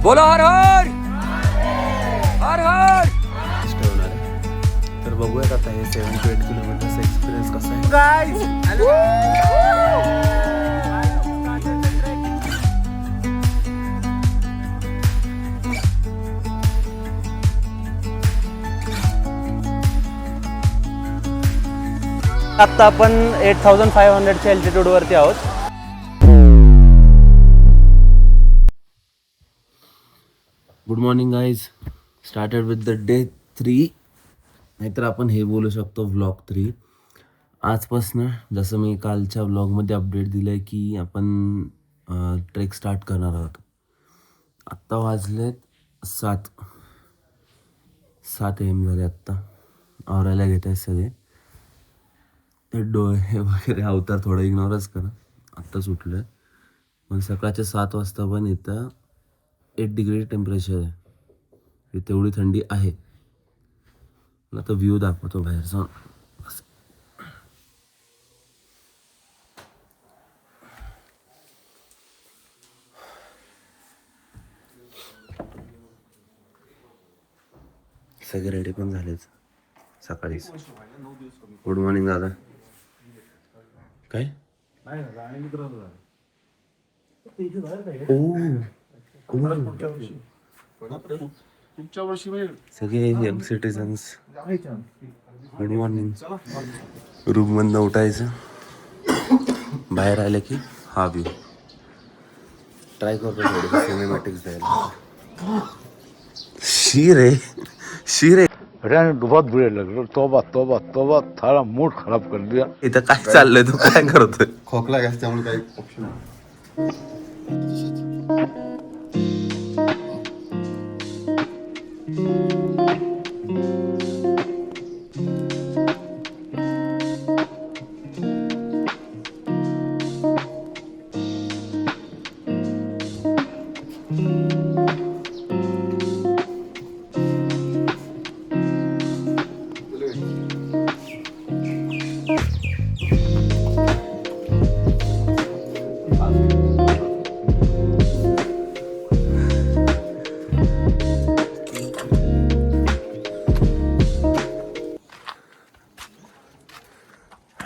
बोलो हर हर हर हर. ठेवणार आहे. तर बघूयात आता हे 7 to 8 किलोमीटरचा एक्सपिरियन्स कसा आहे. आत्ता आपण 8500च्या अल्टिट्यूडवरती आहोत. Good morning guys. Started with the day 3, नाहीतर आपण हे बोलू शकतो व्लॉग 3. आजपासनं जसं मी कालच्या व्लॉगमध्ये अपडेट दिलं आहे की आपण ट्रेक स्टार्ट करणार आहोत. आत्ता वाजलेत 7 AM झाले. आत्ता आवरायला घेत आहेत सगळे. ते डोळे वगैरे अवतार थोडं इग्नोरच करा. आत्ताच उठलं. मग सकाळच्या 7 वाजता पण इथं 8 डिग्री टेम्परेचर आहे. हे तेवढी थंडी आहे. मला तर व्ह्यू दाखवतो बाहेरचा. सगळे रेडी पण झालेच सकाळीच. गुड मॉर्निंग दादा. काय सगळे young citizens. Good morning. Room मधनं उठायचं, बाहेर आले की हा व्ह्यू ट्राय करतो थोडं सिनेमॅटिक्स द्यायला. शीर आहे. बहुत बुरे लग रहे. तोबा तोबा तोबा, थारा मूड खराब कर दिया. इथं काय चाललंय, तू काय करतोय? खोकला गॅस त्यामुळे काही ऑप्शन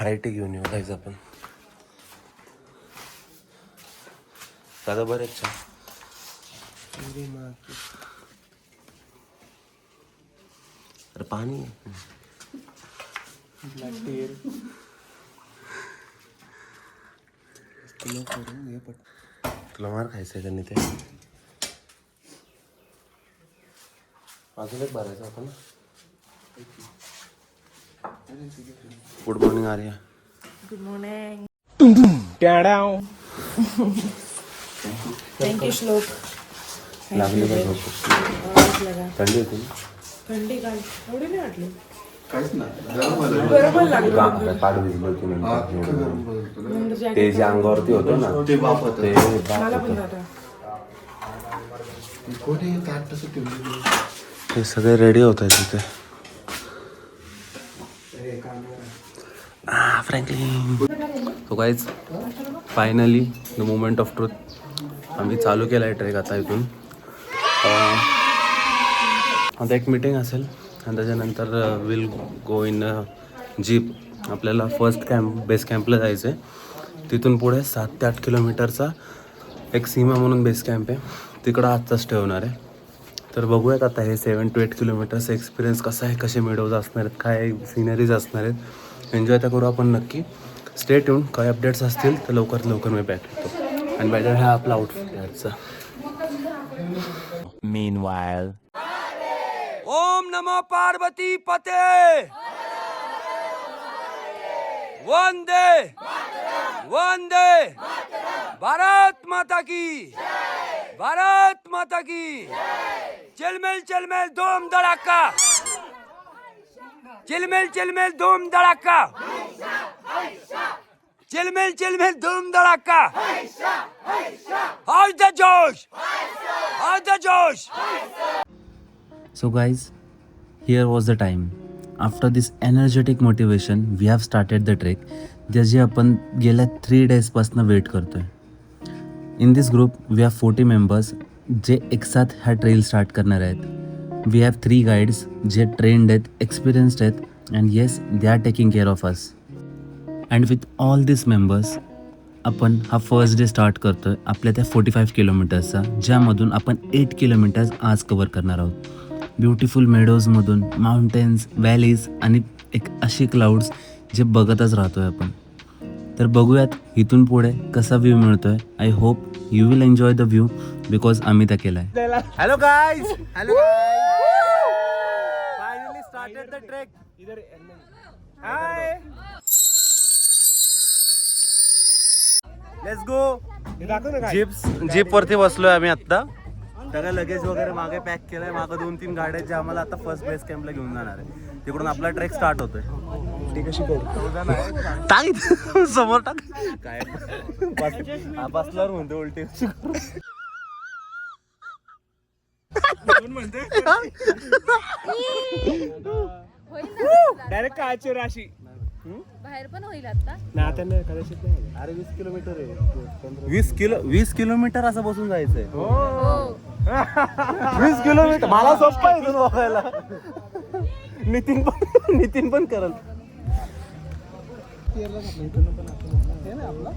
हायटी घेऊन येऊ गाईज आपण. दादा बरेच छान. अरे पाणी तुला मार खायचंय का नाही ते? अजून एक भरायचं आपण. Good morning Arya. Good morning. Thank you श्लोक. लागली का झोप? थंडी होती ना? थंडी काय एवढी नाही वाटली. काहीच नाही. बरोबर लागलं. पाठ भिजली होती नंतर. ते जे अंगावरती होतं ना ते वापरत ते मला पण जातं. कोणी ताट तसं ठेवलं. ते सगळे रेडी होत आहेत तिथे. फ्रँकलिन. तो काहीच finally the moment of truth. आम्ही चालू केला आहे ट्रेक आता इथून. आता एक मीटिंग असेल आणि त्याच्यानंतर विल गो इन जीप. आपल्याला फर्स्ट बेस कॅम्पला जायचं आहे. तिथून पुढे 7 ते 8 किलोमीटरचा एक सीमा म्हणून बेस कॅम्प आहे. तिकडं आजचाच ठेवणार आहे. तर बघूयात आता हे 7 to 8 किलोमीटरचा एक्सपिरियन्स कसा आहे, कसे मेडोज असणार आहेत, काय सिनरीज असणार आहेत. एन्जॉय तर करू आपण नक्की. Stay tune. काय अपडेट्स असतील तर लवकरात लवकर मी बॅक येतो. आणि बाय द वे हा आपला आउटफिट आहे आजचा. Meanwhile, ओम नमो पार्वती पते. वंदे वंदे भारत माता की. भारत माता की. चिलमिल चिलमिल धूम धड़ाका. चिलमिल चिलमिल धूम धड़ाका. चिलमिल चिलमिल धूम धड़ाका. हौज द जोश. हौज द जोश. So guys, here was the time. After this energetic motivation, we have started the trek. ज्याची आपण गेल्या 3 days पासून वेट करतोय. In this group, we have 40 members. जे एकसाथ हा ट्रेल स्टार्ट करणार आहेत. वी हॅव 3 गाईड्स जे ट्रेंड आहेत, एक्सपिरियन्स्ड आहेत, and yes they are taking care of us. And with all this members आपण हा फर्स्ट डे स्टार्ट करतो आहे आपल्या त्या 45 किलोमीटर्सचा, ज्यामधून आपण 8 किलोमीटर्स आज कवर करणार आहोत. ब्युटिफुल मेडोजमधून माउंटेन्स, व्हॅलीज आणि एक अशी क्लाउड्स जे बघतच राहतो आहे आपण. तर बघूयात इथून पुढे कसा व्ह्यू मिळतो आहे. I hope you will enjoy the view because आम्ही त्या केला आहे. Hello guys, hello finally started the trek. Hi, let's go. Jeep वरती बसलोय आम्ही आता. सगळं लगेज वगैरे मागे पॅक केलंय. मागे 2-3 गाड्या जे आम्हाला आता फर्स्ट बेस कॅम्पला घेऊन जाणार आहे. तिकडून आपला ट्रेक स्टार्ट होतोय. टाक समोर टाक. काय बसल्यावर म्हणतो उलटी डायरेक्ट काळची राशी बाहेर पण होईल आता. अरे 20 किलोमीटर आहे. 20 किलोमीटर असं बसून जायचंय. 20 किलोमीटर मला सोपं आहे इथून बघायला. नितीन पण करल.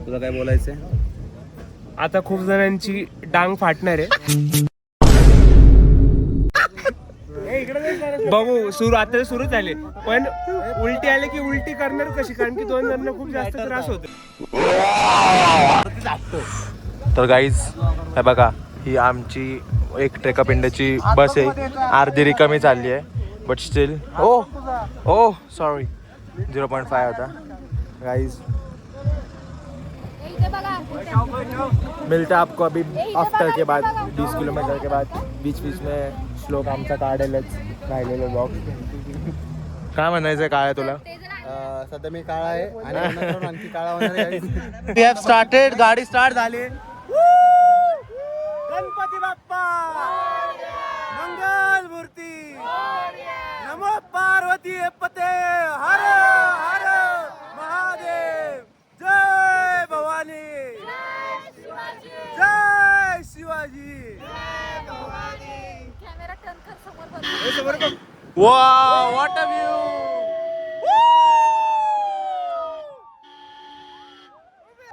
तुला काय बोलायचंय? आता खूप जणांची डांग फाटणार आहे. बघू आता सुरू झाले, पण उलटी आले की उलटी करणार कशी, कारण की 2 जणांना खूप जास्त त्रास होतो. तर गाईज हे बघा, ही आमची एक ट्रेकअप इंडियाची बस आहे. अर्धी रिकामी चालली आहे, बट स्टील ओ सॉरी 0.5 होता गाइस. मिलता आपको अभी आफ्टर के बाद 20 किलोमीटर के बाद. बीच में श्लोक आमचा काढेलच राहिलेलं बॉक्स. काय म्हणायचं काय आहे तुला? सध्या मी काळा आहे आणि आणखी काळा होणार आहे. We have started. गाडी स्टार्ट झाली. गणपती बाप्पा मंगल मूर्ती नमो पार्वती पते हर हर महादेव. जय भवानी, जय शिवाजी. कॅमेरा टर्न कर समोर. Wow, what a view.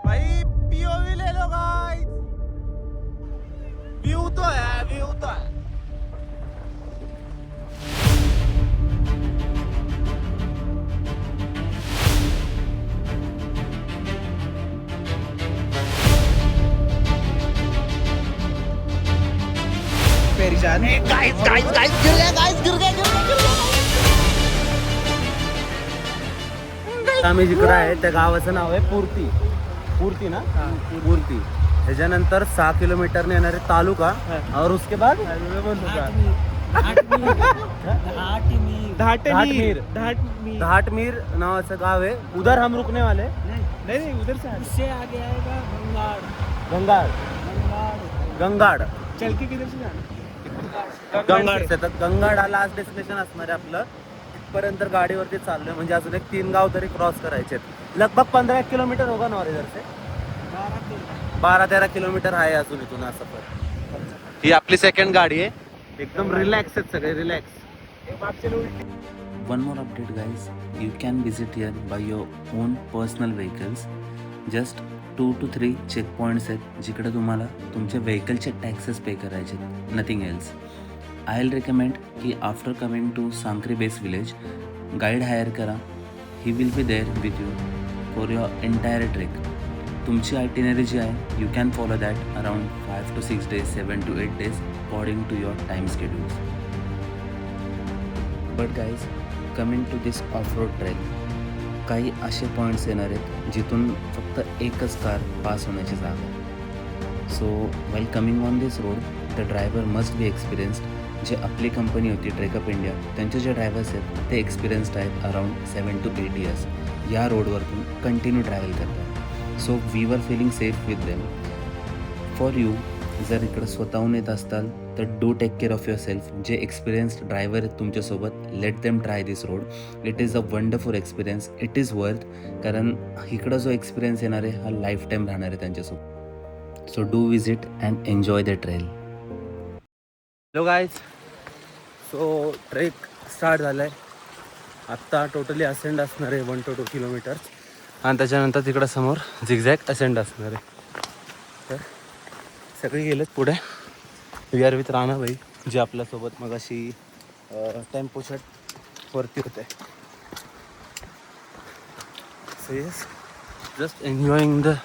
भाई पीओवी ले लो गाइस. व्यू तो है, व्यू तो है. आम्ही जिकडे आहे त्या गावाचं नाव आहे पूर्ती ना. पूर्ती. त्याच्यानंतर 6 किलोमीटरने येणारे तालुका और उसके बाद घाटमीर नावाचं गाव आहे. उधर हम रुकने वाले नहीं उधर से उससे आगे आएगा गंगाड. चल के किधर से जाना? गंगाड से. तर गंगाड हा लास्ट डेस्टिनेशन असणार आहे आपलं. तिथपर्यंत गाडीवरती चाललोय, म्हणजे अजून एक 3 गाव तरी क्रॉस करायचे. लगभग 15 किलोमीटर होगा ना इधर से. 12-13 किलोमीटर आहे अजून इथून हा सफर. ही आपली सेकंड गाडी आहे. एकदम रिलॅक्स आहेत सगळे, relax. One more update guys, you can visit here by your own personal vehicles. Just 2 to 3 checkpoints आहेत जिकडे तुम्हाला तुमच्या व्हेकलचे टॅक्सेस पे करायचे, nothing else. I will recommend की after coming to Sankri base village guide hire करा. He will be there with you for your entire trek. तुमची itinerary जी आहे you can follow that around 5 to 6 days, 7 to 8 days according to your time schedules. But guys coming to this off road trail, काही असे points येणार आहेत जिथून फक्त एकच कार पास होण्याची जागा आहे. So well coming on this road the driver must be experienced. जे आपली कंपनी होती ट्रेकअप इंडिया, त्यांचे जे ड्रायव्हर्स आहेत ते एक्सपिरियन्स्ड आहेत अराउंड 7 to 8 years. या रोडवरतून कंटिन्यू ट्रॅव्हल करतात. So we were feeling safe with them. For you जर इकडं स्वतःहून येत असताल तर do take care of yourself. जे एक्सपिरियन्स्ड ड्रायव्हर आहेत तुमच्यासोबत, let them try this road. It is a wonderful experience. It is worth. कारण इकडं जो एक्सपिरियन्स येणार आहे हा लाईफ टाईम राहणार आहे त्यांच्यासोबत. So do visit and enjoy the trail. Hello guys, so trek start झाला आहे. आत्ता टोटली असेंड असणार आहे 1 to 2 किलोमीटर्स आणि त्याच्यानंतर तिकडं समोर झिगझॅग असेंड असणार आहे. तर सगळे गेलेत पुढे. वी आर विथ राणा भाई, जे आपल्यासोबत मग अशी टेम्पो शर्ट वरती होते. So yes, just enjoying the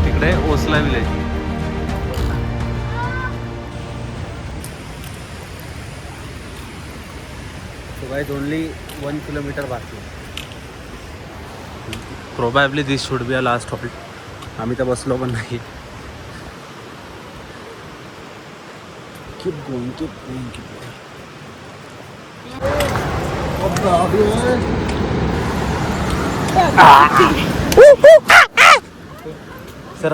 तिकडे Osla village. So guys, only 1 kilometer बाकी. Probably this should be a last halt. आम्ही तर बसलो पण नाही. Keep going, keep going, keep going. Sir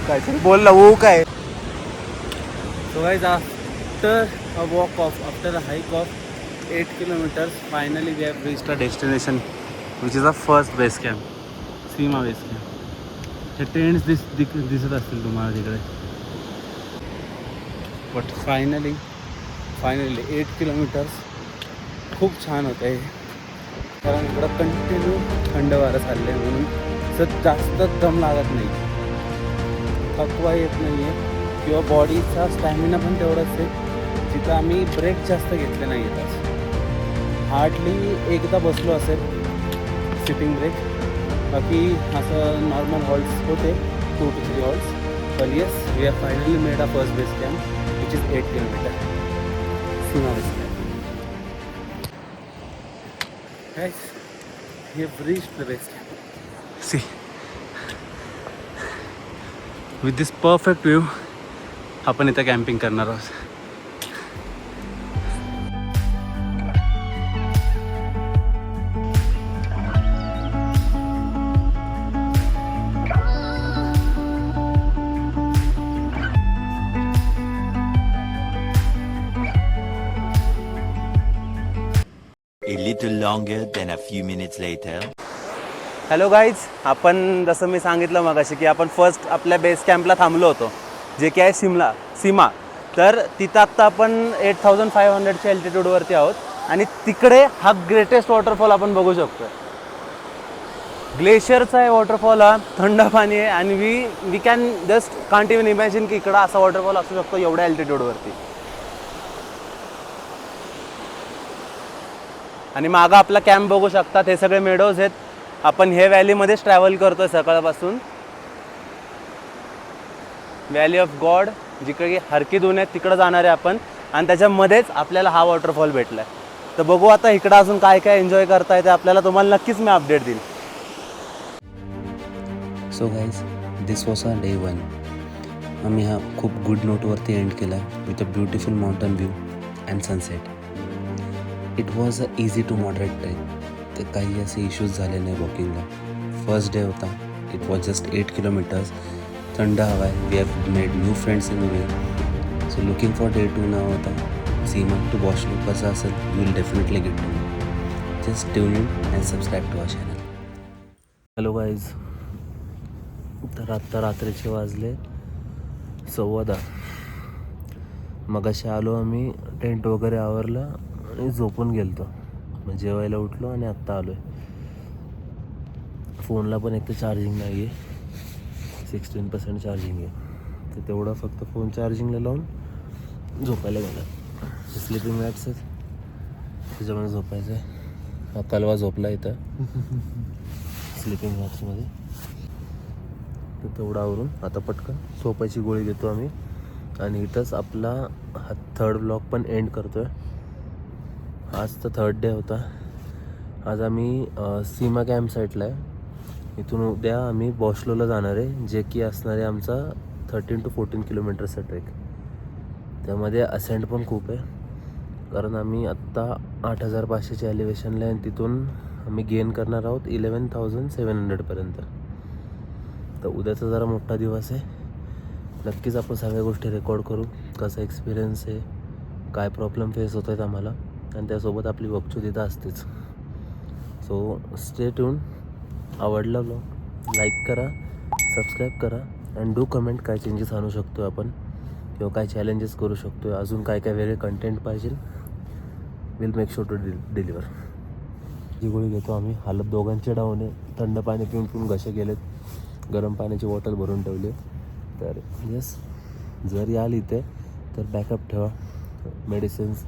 काहीतरी बोल ना वो काय. So guys, after a walk of, after a hike of 8 kilometers, finally we have reached our destination, which is our first base camp, Seema base camp. हे tents दिसत असतील तुम्हाला तिकडे. बट फायनली 8 किलोमीटर्स खूप छान होतं आहे, कारण इकडं कंटिन्यू थंड वारं चाललं आहे म्हणून सर जास्त दम लागत नाही, थकवा येत नाही आहे किंवा बॉडीचा स्टॅमिना पण तेवढाच आहे. तिथं आम्ही ब्रेक जास्त घेतले नाही आहेत. आज हार्डली एकदा बसलो असेल सिटिंग ब्रेक, बाकी असं नॉर्मल हॉल्ट्स होते 2 to 3 हॉल्ट्स. पण yes, we are finally made a first base camp which is 8 kilometre Seema base camp. Guys, we have reached the base camp. See, with this perfect view, आपण इथं camping करणार आहोत. A little longer than a few minutes later. Hello guys, आपण जसं मी सांगितलं मगाशी की आपण फर्स्ट आपल्या बेस कॅम्पला थांबलो होतो, जे की आहे सीमा. तर तिथं आत्ता आपण 8500च्या अल्टिट्यूडवरती आहोत आणि तिकडे हा ग्रेटेस्ट वॉटरफॉल आपण बघू शकतो. ग्लेशियरचा आहे वॉटरफॉल हा, थंड पाणी आहे आणि we can just can't even imagine की इकडं असा वॉटरफॉल असू शकतो एवढ्या अल्टिट्यूडवरती. आणि मागं आपला कॅम्प बघू शकतात, हे सगळे मेडोज आहेत. आपण हे व्हॅलीमध्येच ट्रॅव्हल करतोय सकाळपासून. व्हॅली ऑफ गॉड, जिकडे की हरकी दून आहेत तिकडं जाणार आहे आपण, आणि त्याच्यामध्येच आपल्याला हा वॉटरफॉल भेटला आहे. तर बघू आता इकडं अजून काय काय एन्जॉय करता येते आपल्याला, तुम्हाला नक्कीच मी अपडेट देईन. So guys, this was a day 1. आम्ही हा खूप गुड नोटवरती एंड केला with a beautiful mountain view and sunset. It was a easy to moderate trek. तर काही असे इश्यूज झाले नाही वॉकिंगला. फर्स्ट डे होता. It was just 8 kilometres. थंड हवा आहे. We have made new friends in way. So looking for day 2 नाव होता सीमा टू बॉशलू. कसं असेल you will definitely get to know. Just tune in and subscribe to our channel. Hello guys, तर आत्ता रात्रीचे वाजले 10:15. मगाशी आलो आम्ही, टेंट वगैरे आवरलं आणि झोपून गेलतो. मग जेवायला उठलो आणि आत्ता आलो आहे. फोनला पण एक तर चार्जिंग नाही आहे, 16% चार्जिंग आहे. तर तेवढं फक्त फोन चार्जिंगला लावून झोपायला गेला. स्लिपिंग मॅट्स आहेत त्याच्यामुळे झोपायचं आहे. हा कलवा झोपला इथं. स्लिपिंग बॉक्समध्ये. तर तेवढं आवरून आता पटकन झोपायची गोळी घेतो आम्ही आणि इथंच आपला हा 3rd ब्लॉग पण एंड करतो आहे. आज तर 3rd डे होता. आज आम्ही सीमा कॅम्प साईटला आहे. इथून उद्या आम्ही बॉशलोला जाणार आहे, जे की असणार आहे आमचा 13 to 14 किलोमीटरचा ट्रेक. त्यामध्ये असेंड पण खूप आहे, कारण आम्ही आत्ता 8500च्या एलिव्हेशनला आहे आणि तिथून आम्ही गेन करणार आहोत 11,700पर्यंत. तर उद्याचा जरा मोठा दिवस आहे. नक्कीच आपण सगळ्या गोष्टी रेकॉर्ड करू, कसा एक्सपिरियन्स आहे, काय प्रॉब्लेम फेस होत आहेत आम्हाला, आणि त्यासोबत आपली बघचू तिथं असतेच. So stay tune. आवडला ब्लॉग लाईक करा, सबस्क्राईब करा अँड डू कमेंट काय चेंजेस आणू शकतो आपण किंवा काय चॅलेंजेस करू शकतो, अजून काय काय वेगळे कंटेंट पाहिजे. Will make sure to deliver. जी गोळी घेतो आम्ही. हालत दोघांचे डाऊन आहे. थंड पाणी पिऊन पिऊन घसे गेलेत. गरम पाण्याची बॉटल भरून ठेवली. तर येस, जर याल इथे तर बॅकअप ठेवा. मेडिसिन्स,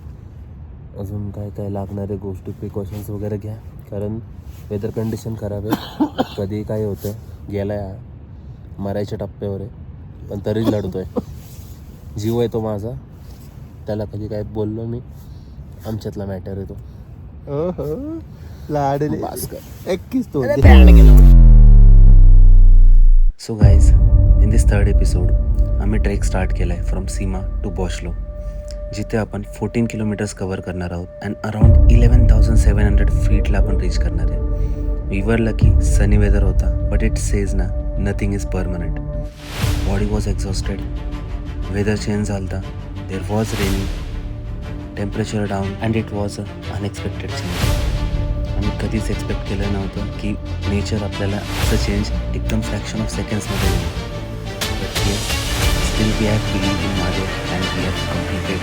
अजून काय काय लागणारे गोष्टी, प्रिकॉशन्स वगैरे घ्या, कारण वेदर कंडिशन खराब आहे. कधी काय होतं, गेला मरायच्या टप्प्यावर आहे पण तरी लढतो आहे. जीव आहे तो माझा, त्याला कधी काय बोललो मी, आमच्यातला मॅटर आहे तो. लाडले भास्कर 21 तो. So guys, in this 3rd episode आम्ही ट्रेक स्टार्ट केला आहे फ्रॉम सीमा टू बॉशलो, जिथे आपण 14 किलोमीटर्स कवर करणार आहोत अँड अराउंड 11,700 फीटला आपण रीच करणार आहे. We were lucky, sunny weather होता, बट इट सेज ना nothing is permanent. Body was exhausted, weather change झाला, there was raining, temperature down and it was a unexpected change. आम्ही कधीच एक्सपेक्ट केलं नव्हतं की नेचर आपल्याला असं चेंज एकदम फ्रॅक्शन ऑफ सेकंड्समध्ये देईल. But yes, still we have believed in माझे अँड वी हॅव कम्प्लीटेड.